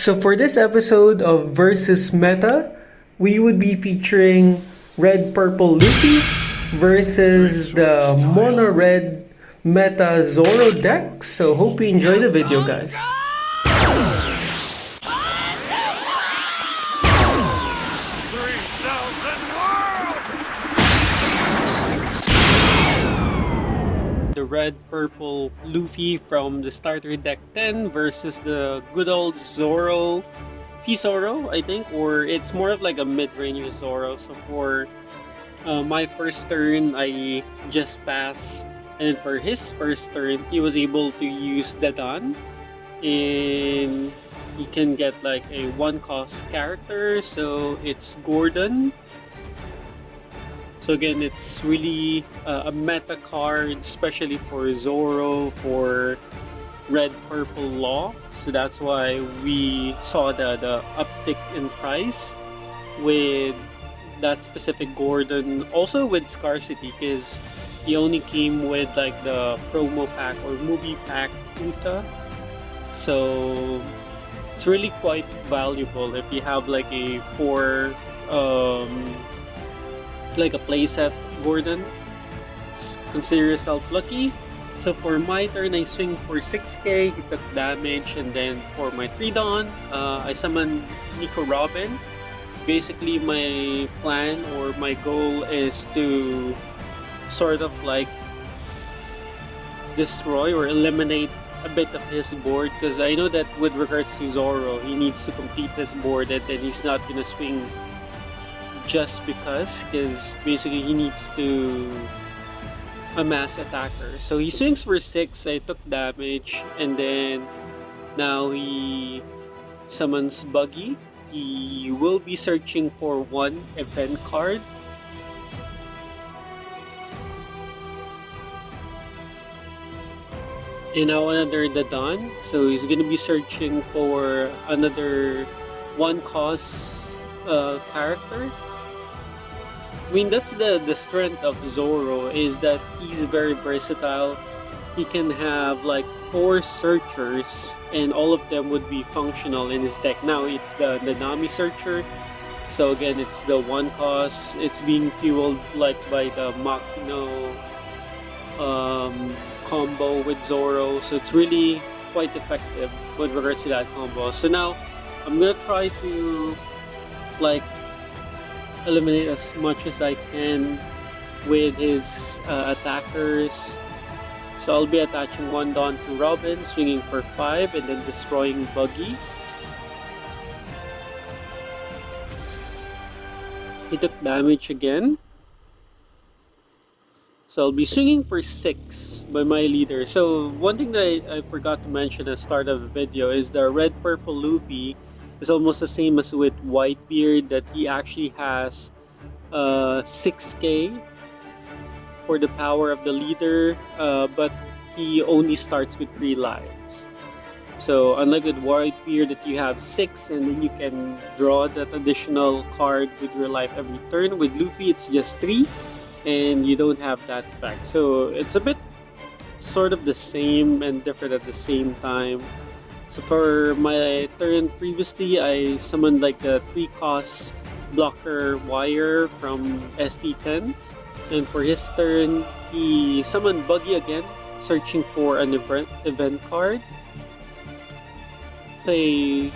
So for this episode of Versus Meta, we would be featuring Red Purple Luffy versus the Mono Red Meta Zorro deck. So hope you enjoy the video, guys. The red purple Luffy from the starter deck 10 versus the good old Zorro, Zorro, I think, or it's more of like a mid-range Zorro. So for my first turn, I just pass, and for his first turn, he was able to use Dadan, and he can get like a one-cost character. So it's Gordon. So again, it's really a meta card, especially for Zorro, for Red Purple Law. So that's why we saw the uptick in price with that specific Gordon. Also with Scarcity, because he only came with like the promo pack or movie pack Uta. So it's really quite valuable if you have like a like a playset Gordon. Consider yourself lucky. So for my turn, I swing for 6k, he took damage, and then for my 3 Dawn, I summon Nico Robin. Basically, my plan or my goal is to sort of like destroy or eliminate a bit of his board, because I know that with regards to Zorro, he needs to complete his board, and then he's not gonna swing just because basically he needs to amass attacker. So he swings for 6, I took damage, and then now he summons Buggy. He will be searching for one event card. And now another Dadan. So he's gonna be searching for another one cost character. I mean, that's the strength of Zorro, is that he's very versatile. He can have like 4 searchers, and all of them would be functional in his deck. Now it's the Nami searcher. So again, it's the one cost. It's being fueled like by the Makino combo with Zorro. So it's really quite effective with regards to that combo. So now I'm gonna try to like eliminate as much as I can with his attackers. So I'll be attaching 1 Dawn to Robin, swinging for 5, and then destroying Buggy. He took damage again. So I'll be swinging for 6 by my leader. So one thing that I forgot to mention at the start of the video is the red purple Luffy is almost the same as with Whitebeard, that he actually has 6k for the power of the leader, but he only starts with 3 lives. So unlike with Whitebeard that you have 6 and then you can draw that additional card with your life every turn, with Luffy it's just 3 and you don't have that effect. So it's a bit sort of the same and different at the same time. So for my turn previously, I summoned like the 3 cost blocker wire from ST10. And for his turn, he summoned Buggy again, searching for an event card. Play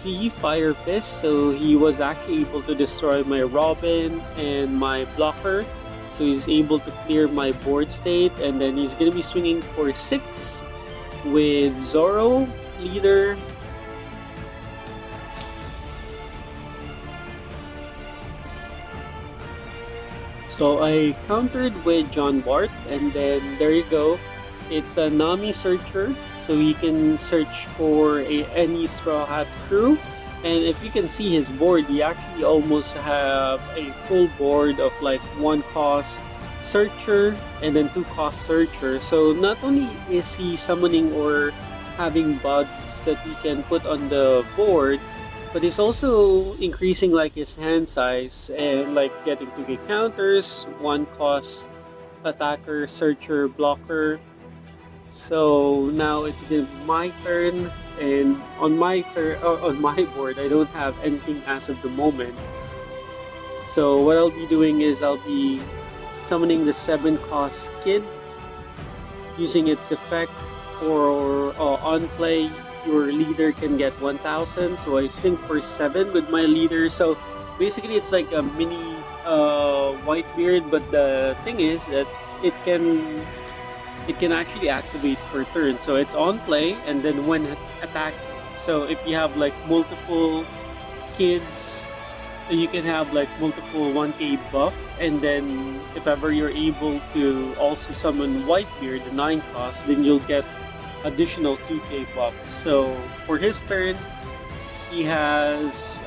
3 Fire Fist, so he was actually able to destroy my Robin and my blocker. So he's able to clear my board state, and then he's gonna be swinging for 6 with Zorro leader. So I countered with John Bart, and then there you go. It's a Nami searcher, so you can search for any Straw Hat crew. And if you can see his board, he actually almost have a full board of like 1 cost searcher and then 2 cost searcher. So not only is he summoning or having bugs that he can put on the board, but he's also increasing like his hand size and like getting 2k counters, 1 cost attacker, searcher, blocker. So now it's gonna be my turn, and on my board, I don't have anything as of the moment. So what I'll be doing is I'll be summoning the 7-cost Kid, using its effect, or on play, your leader can get 1,000. So I swing for 7 with my leader. So basically, it's like a mini Whitebeard, but the thing is that it can actually activate per turn. So it's on play, and then when attack. So if you have like multiple kids, you can have like multiple 1k buff, and then if ever you're able to also summon Whitebeard, the 9 cost, then you'll get additional 2k buff. So for his turn, he has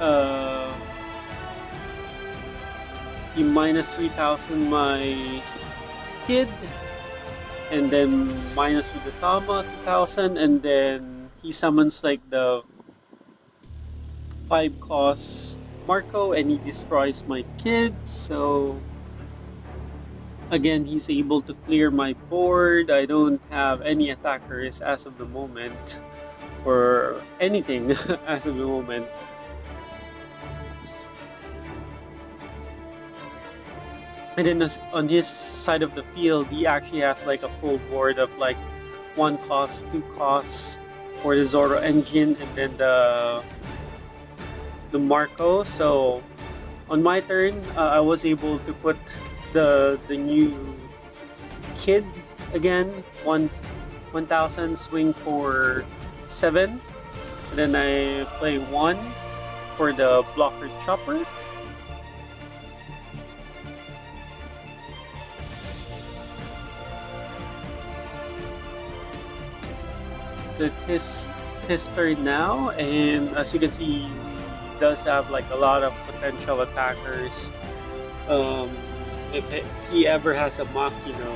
he minus 3,000 my Kid, and then minus with the Tama 2,000, and then he summons like the 5 cost Marco, and he destroys my Kid. So again, he's able to clear my board. I don't have any attackers as of the moment, or anything as of the moment. And then on his side of the field, he actually has like a full board of like 1 cost, 2 costs for the Zorro engine, and then the Marco. So on my turn, I was able to put the new Kid again, 1,000, swing for 7, and then I play 1 for the blocker chopper. So it's his turn now, and as you can see, he does have like a lot of potential attackers. If he ever has a Machino,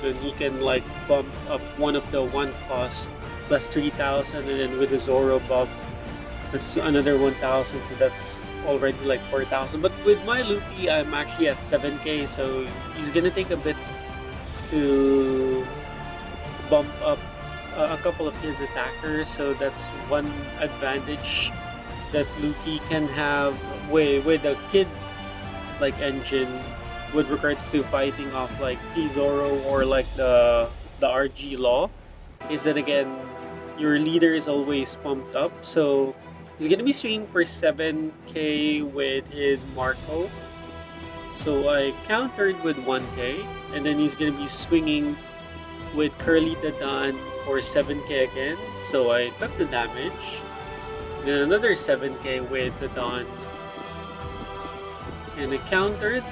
then he can like bump up one of the 1 cost plus 3,000, and then with the Zorro buff, that's another 1,000. So that's already like 4,000. But with my Luffy, I'm actually at 7k, so he's gonna take a bit to bump up a couple of his attackers. So that's one advantage that Luffy can have with a Kid like engine, with regards to fighting off like Zorro or like the RG Law, is that again your leader is always pumped up. So he's gonna be swinging for 7k with his Marco. So I countered with 1k, and then he's gonna be swinging with Curly the Dawn for 7k again. So I took the damage. And then another 7k with the Dawn, and I countered.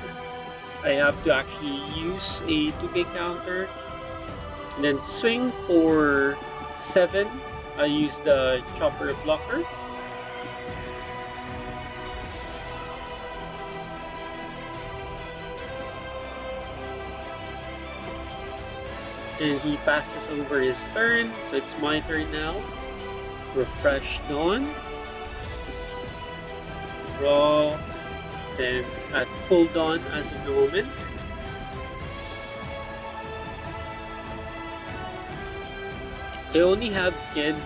I have to actually use a 2k counter, and then swing for 7. I use the chopper blocker. And he passes over his turn, so it's my turn now. Refresh Dawn. Draw. Then at full Dawn as of the moment. So I only have Kid,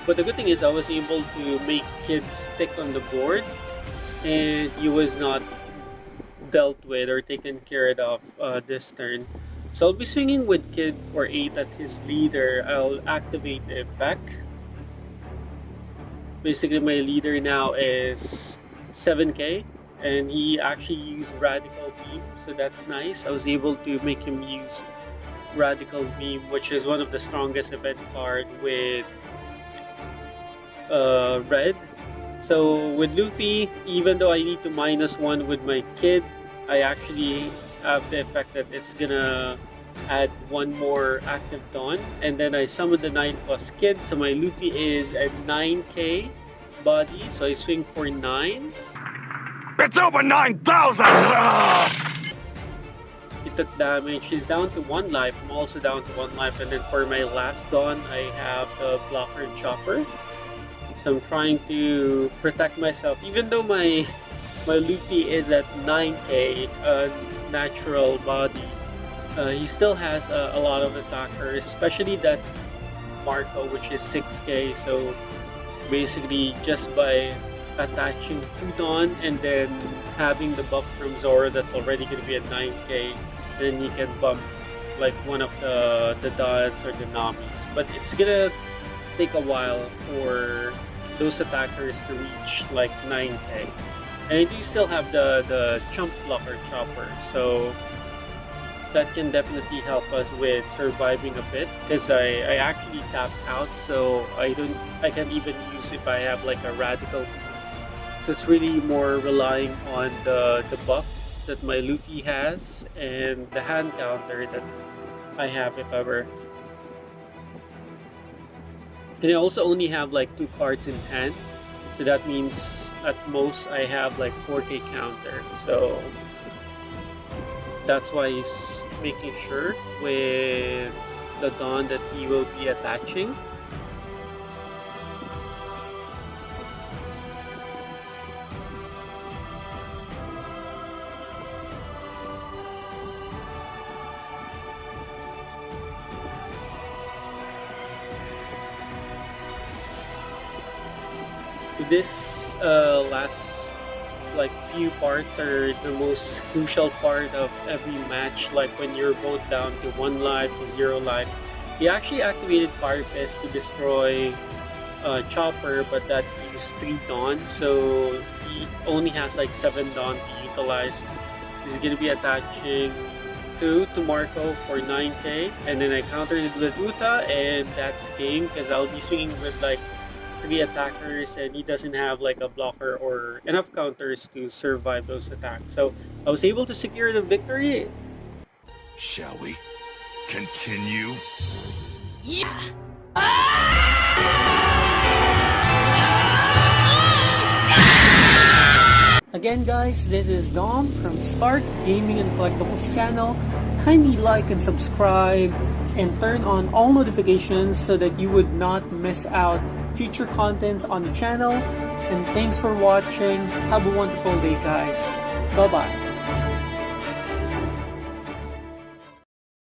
but the good thing is I was able to make Kid stick on the board, and he was not dealt with or taken care of this turn. So I'll be swinging with Kid for 8 at his leader. I'll activate the effect. Basically, my leader now is 7k, and he actually used Radical Beam, so that's nice. I was able to make him use Radical Beam, which is one of the strongest event card with red. So with Luffy, even though I need to -1 with my Kid, I actually have the effect that it's gonna add 1 more active Dawn, and then I summon the 9 plus Kid, so my Luffy is at 9k body, so I swing for 9. It's over 9,000! He took damage. He's down to 1 life. I'm also down to 1 life, and then for my last Dawn, I have the blocker chopper. So I'm trying to protect myself, even though my Luffy is at 9k natural body. He still has a lot of attackers, especially that Marco, which is 6k. So basically, just by attaching 2 Dawn and then having the buff from Zorro, that's already going to be at 9k. Then you can bump like one of the Dons or the Namis. But it's gonna take a while for those attackers to reach like 9k. And I do still have the Chump Blocker Chopper, so that can definitely help us with surviving a bit, because I actually tapped out, so I can't even use if I have like a Radical. So it's really more relying on the buff that my Luffy has and the hand counter that I have if ever. And I also only have like 2 cards in hand, so that means at most I have like 4k counter. So that's why he's making sure with the Dawn that he will be attaching. So this last like few parts are the most crucial part of every match, like when you're both down to 1 life to 0 life. He actually activated Fire Fist to destroy Chopper, but that used 3 Dawn, so he only has like 7 Dawn to utilize. He's gonna be attaching 2 to Marco for 9k, and then I countered it with Uta, and that's game, because I'll be swinging with like 3 attackers, and he doesn't have like a blocker or enough counters to survive those attacks. So I was able to secure the victory. Shall we continue? Yeah. Again guys, this is Dom from Start Gaming and Collectibles channel. Kindly like and subscribe and turn on all notifications so that you would not miss out future contents on the channel. And thanks for watching. Have a wonderful day guys. Bye bye.